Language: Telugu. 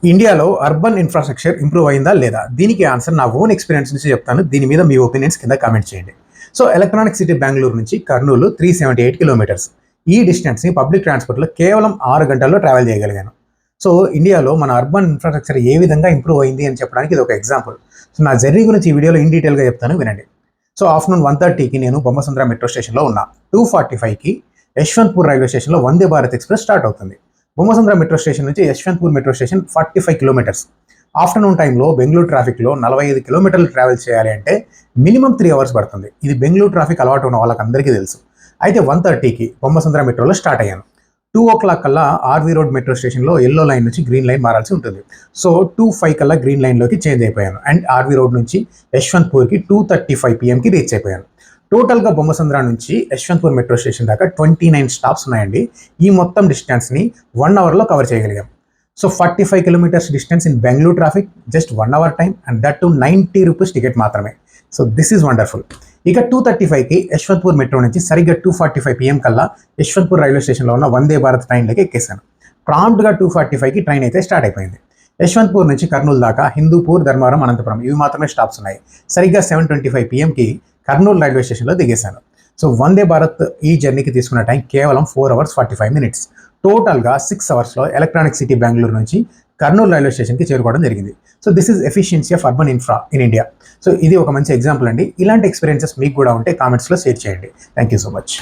ఇండియాలో అర్బన్ ఇన్ఫ్రాస్ట్రక్చర్ ఇంప్రూవ్ అయిందా లేదా? దీనికి ఆన్సర్ నా ఓన్ ఎక్స్పీరియన్స్ నుంచి చెప్తాను. దీని మీద మీ ఒపీనియన్స్ కింద కామెంట్ చేయండి. సో ఎలక్ట్రానిక్ సిటీ బెంగళూరు నుంచి కర్నూలు 378 కిలోమీటర్స్. ఈ డిస్టెన్స్ని పబ్లిక్ ట్రాన్స్పోర్ట్లో కేవలం 6 గంటల్లో ట్రావెల్ చేయగలిగాను. సో ఇండియాలో మన అర్బన్ ఇన్ఫ్రాస్ట్రక్చర్ ఏ విధంగా ఇంప్రూవ్ అయింది అని చెప్పడానికి ఇది ఒక ఎగ్జాంపుల్. సో నా జర్నీ గురించి ఈ వీడియోలో ఇన్ డీటెయిల్గా చెప్తాను, వినండి. సో ఆఫ్టర్నూన్ 1:30కి నేను బొమ్మసంద్ర మెట్రో స్టేషన్లో ఉన్నా. 2:45కి యశ్వంత్పూర్ రైల్వే స్టేషన్లో వందే భారత్ ఎక్స్ప్రెస్ స్టార్ట్ అవుతుంది. బొమ్మసంద్ర మెట్రో స్టేషన్ నుంచి Yeshwanthpur metro station 45 kilometres. Afternoon టైంలో బెంగళూరు ట్రాఫిక్లో 45 కిలోమీటర్లు ట్రావెల్ చేయాలి అంటే మినిమం 3 అవర్స్ పడుతుంది. ఇది బెంగళూరు ట్రాఫిక్ అలవాటు ఉన్న వాళ్ళకి అందరికీ తెలుసు. అయితే 1:30కి బొమ్మసంద్ర మెట్రోలో స్టార్ట్ అయ్యాను. 2 o'clock కల్లా ఆర్వీ రోడ్ మెట్రో స్టేషన్లో ఎల్లో లైన్ నుంచి గ్రీన్ లైన్ మారాల్సి ఉంటుంది. సో 2:05 కల్లా గ్రీన్ లైన్లోకి చేంజ్ అయిపోయాను అండ్ ఆర్వీ రోడ్ నుంచి యశ్వంత్పూర్కి 2:35 PM రీచ్ అయిపోయాను. టోటల్గా బొమ్మసంద్ర నుంచి యశ్వంత్పూర్ మెట్రో స్టేషన్ దాకా 29 స్టాప్స్ ఉన్నాయండి. ఈ మొత్తం డిస్టెన్స్ని 1 అవర్లో కవర్ చేయగలిగాం. So 45 kilometres distance in Bengaluru traffic, just 1 hour time and that too 90 rupees ticket మాత్రమే. So this is wonderful. ఇక 2:35కి యశ్వంత్పూర్ మెట్రో నుంచి సరిగ్గా 2:45 PM కల్లా యశ్వంత్పూర్ రైల్వే స్టేషన్లో ఉన్న వందే భారత్ ట్రైన్లోకి ఎక్కేశాను. ప్రాంప్ట్గా 2:45కి ట్రైన్ అయితే స్టార్ట్ అయిపోయింది. యశ్వంత్పూర్ నుంచి కర్నూలు దాకా హిందూపూర్, ధర్మవరం, అనంతపురం ఇవి మాత్రమే స్టాప్స్ ఉన్నాయి. సరిగ్గా 7:25 PMకి కర్నూలు రైల్వే స్టేషన్లో దిగేశాను. సో వందే భారత్ ఈ జర్నీకి తీసుకున్న టైం కేవలం 4 hours 45 minutes. టోటల్గా 6 అవర్స్లో ఎలక్ట్రానిక్ సిటీ బెంగళూరు నుంచి కర్నూలు రైల్వే స్టేషన్కి చేరుకోవడం జరిగింది. So this is efficiency of urban infra in India. So ఇది ఒక మంచి ఎగ్జాంపుల్ అండి. ఇలాంటి ఎక్స్పీరియన్సెస్ మీకు కూడా ఉంటే కామెంట్స్లో షేర్ చేయండి. Thank you so much.